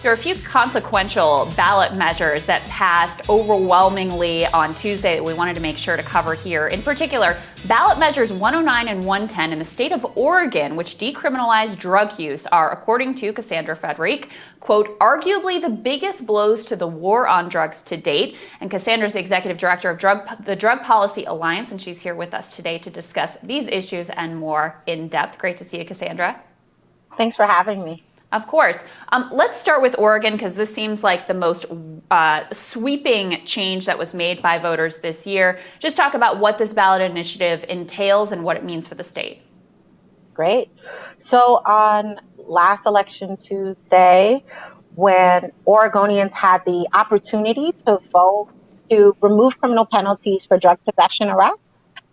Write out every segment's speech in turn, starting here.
There are a few consequential ballot measures that passed overwhelmingly on Tuesday that we wanted to make sure to cover here. In particular, ballot measures 109 and 110 in the state of Oregon, which decriminalize drug use, are, according to Kassandra Frederique, quote, arguably the biggest blows to the war on drugs to date. And Kassandra's the executive director of the Drug Policy Alliance, and she's here with us today to discuss these issues and more in depth. Great to see you, Kassandra. Thanks for having me. Of course. Let's start with Oregon, because this seems like the most sweeping change that was made by voters this year. Just talk about what this ballot initiative entails and what it means for the state. Great. So on last election Tuesday, when Oregonians had the opportunity to vote to remove criminal penalties for drug possession arrest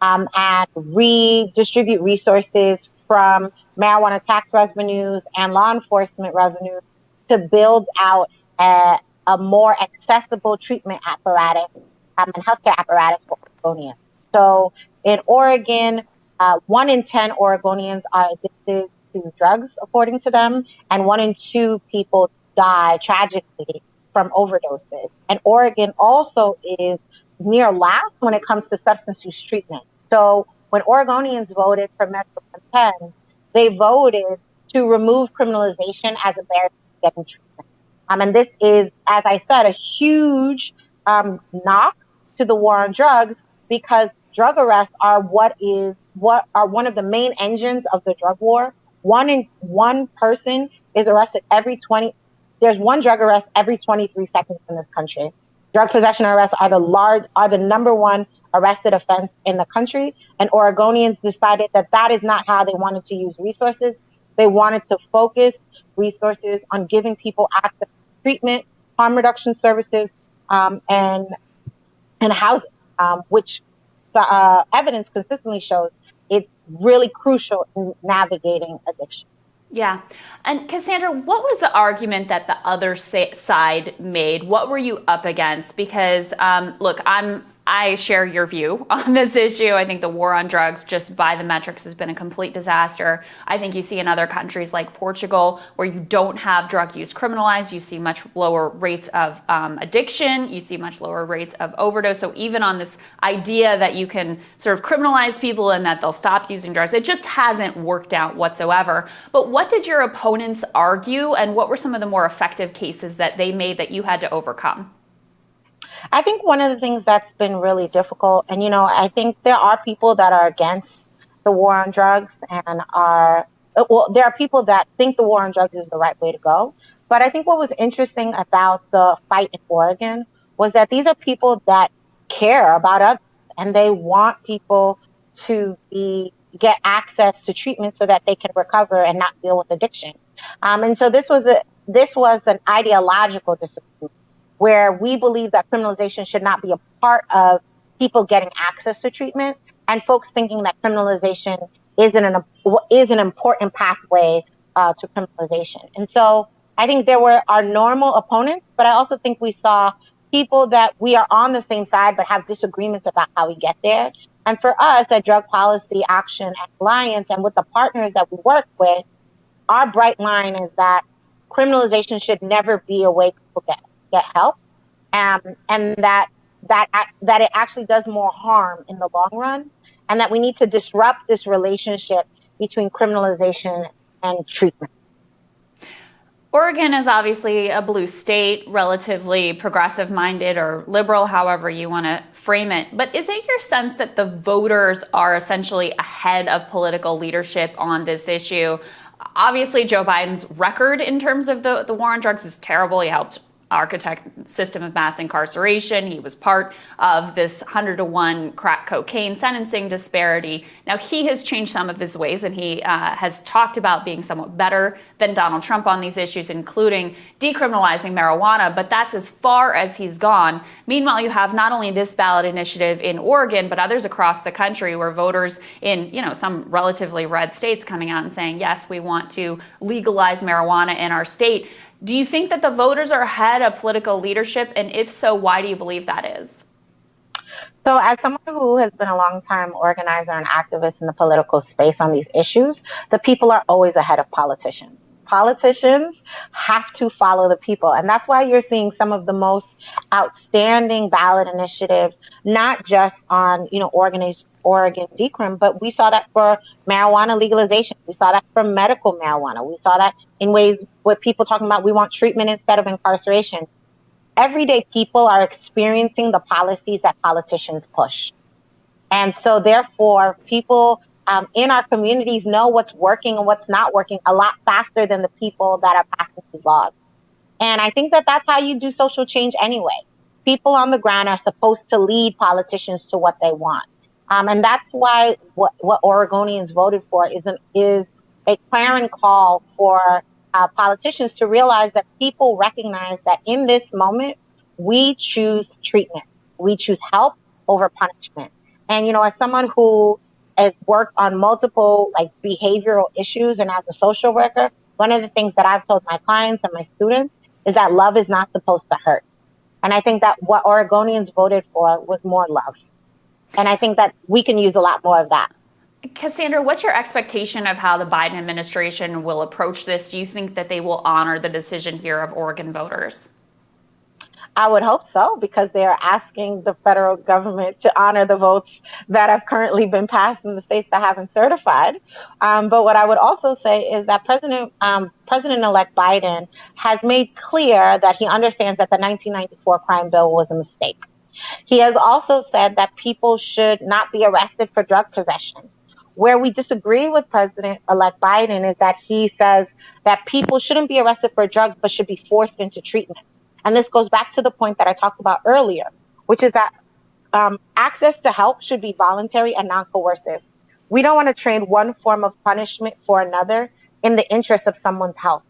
and redistribute resources from marijuana tax revenues and law enforcement revenues to build out a more accessible treatment apparatus and healthcare apparatus for Oregonians. So in Oregon, 1 in 10 Oregonians are addicted to drugs, according to them, and 1 in 2 people die tragically from overdoses. And Oregon also is near last when it comes to substance use treatment. So when Oregonians voted for Measure 110, they voted to remove criminalization as a barrier to getting treatment. And this is, as I said, a huge knock to the war on drugs, because drug arrests are one of the main engines of the drug war. One person is arrested there's one drug arrest every 23 seconds in this country. Drug possession arrests are the number one arrested offense in the country, and Oregonians decided that is not how they wanted to use resources. They wanted to focus resources on giving people access to treatment, harm reduction services, and housing, which the evidence consistently shows it's really crucial in navigating addiction. Yeah. And Kassandra, what was the argument that the other side made? What were you up against? Because, look, I share your view on this issue. I think the war on drugs, just by the metrics, has been a complete disaster. I think you see in other countries like Portugal, where you don't have drug use criminalized, you see much lower rates of addiction, you see much lower rates of overdose. So even on this idea that you can sort of criminalize people and that they'll stop using drugs, it just hasn't worked out whatsoever. But what did your opponents argue, and what were some of the more effective cases that they made that you had to overcome? I think one of the things that's been really difficult, and, I think there are people that are against the war on drugs and there are people that think the war on drugs is the right way to go. But I think what was interesting about the fight in Oregon was that these are people that care about others, and they want people to get access to treatment so that they can recover and not deal with addiction. And so this was an ideological disagreement, where we believe that criminalization should not be a part of people getting access to treatment, and folks thinking that criminalization is an important pathway to criminalization. And so I think there were our normal opponents, but I also think we saw people that we are on the same side but have disagreements about how we get there. And for us at Drug Policy Action and Alliance, and with the partners that we work with, our bright line is that criminalization should never be a way people get help, and that it actually does more harm in the long run, and that we need to disrupt this relationship between criminalization and treatment. Oregon is obviously a blue state, relatively progressive-minded or liberal, however you want to frame it. But is it your sense that the voters are essentially ahead of political leadership on this issue? Obviously, Joe Biden's record in terms of the war on drugs is terrible. He helped architect system of mass incarceration. He was part of this 100-to-1 crack cocaine sentencing disparity. Now, he has changed some of his ways, and he has talked about being somewhat better than Donald Trump on these issues, including decriminalizing marijuana, but that's as far as he's gone. Meanwhile, you have not only this ballot initiative in Oregon, but others across the country where voters in, some relatively red states coming out and saying, yes, we want to legalize marijuana in our state. Do you think that the voters are ahead of political leadership? And if so, why do you believe that is? So as someone who has been a long-time organizer and activist in the political space on these issues, the people are always ahead of politicians. Politicians have to follow the people. And that's why you're seeing some of the most outstanding ballot initiatives, not just on, Oregon decrim, but we saw that for marijuana legalization. We saw that for medical marijuana. We saw that in ways with people talking about we want treatment instead of incarceration. Everyday people are experiencing the policies that politicians push. And so therefore, people in our communities know what's working and what's not working a lot faster than the people that are passing these laws. And I think that that's how you do social change anyway. People on the ground are supposed to lead politicians to what they want. And that's why what Oregonians voted for is a clarion call for politicians to realize that people recognize that in this moment, we choose treatment. We choose help over punishment. And, as someone who has worked on multiple behavioral issues and as a social worker, one of the things that I've told my clients and my students is that love is not supposed to hurt. And I think that what Oregonians voted for was more love. And I think that we can use a lot more of that. Kassandra, what's your expectation of how the Biden administration will approach this? Do you think that they will honor the decision here of Oregon voters? I would hope so, because they are asking the federal government to honor the votes that have currently been passed in the states that haven't certified. But what I would also say is that President-elect Biden has made clear that he understands that the 1994 crime bill was a mistake. He has also said that people should not be arrested for drug possession. Where we disagree with President-elect Biden is that he says that people shouldn't be arrested for drugs, but should be forced into treatment. And this goes back to the point that I talked about earlier, which is that access to help should be voluntary and non-coercive. We don't want to trade one form of punishment for another in the interest of someone's health.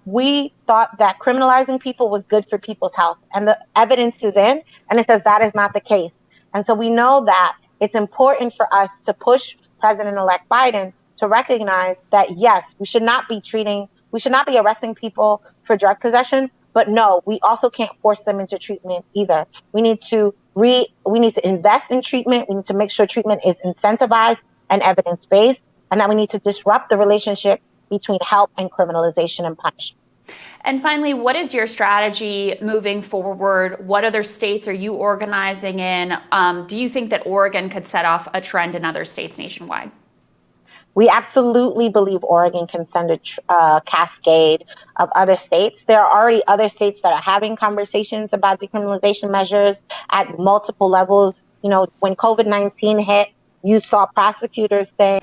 We thought that criminalizing people was good for people's health, and the evidence is in, and it says that is not the case. And so we know that it's important for us to push President-elect Biden to recognize that, yes, we should not be arresting people for drug possession, but no, we also can't force them into treatment either. We need to invest in treatment. We need to make sure treatment is incentivized and evidence-based, and that we need to disrupt the relationship between help and criminalization and punishment. And finally, what is your strategy moving forward? What other states are you organizing in? Do you think that Oregon could set off a trend in other states nationwide? We absolutely believe Oregon can send a cascade of other states. There are already other states that are having conversations about decriminalization measures at multiple levels. When COVID-19 hit, you saw prosecutors saying,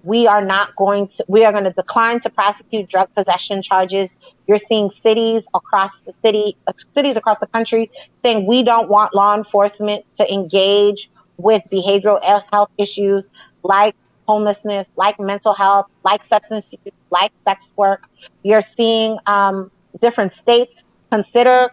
we are going to decline to prosecute drug possession charges. You're seeing cities across the country saying we don't want law enforcement to engage with behavioral health issues like homelessness, like mental health, like substance use, like sex work. You're seeing different states consider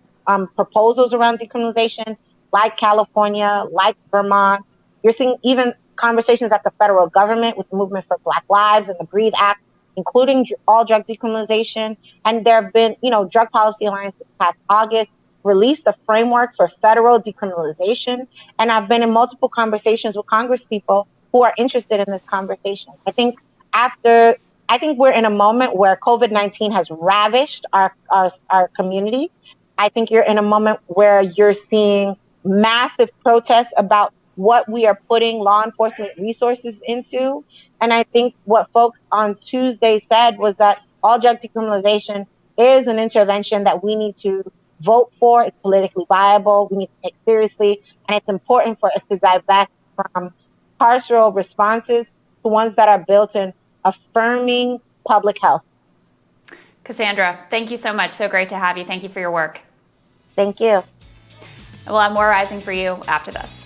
proposals around decriminalization, like California, like Vermont. You're seeing even conversations at the federal government with the Movement for Black Lives and the Breathe Act, including all drug decriminalization. And there have been, Drug Policy Alliance this past August released a framework for federal decriminalization. And I've been in multiple conversations with Congress people who are interested in this conversation. I think we're in a moment where COVID-19 has ravished our community. I think you're in a moment where you're seeing massive protests about what we are putting law enforcement resources into. And I think what folks on Tuesday said was that all drug decriminalization is an intervention that we need to vote for. It's politically viable. We need to take seriously. And it's important for us to divest from carceral responses to ones that are built in affirming public health. Kassandra, thank you so much. So great to have you. Thank you for your work. Thank you. We'll have more Rising for you after this.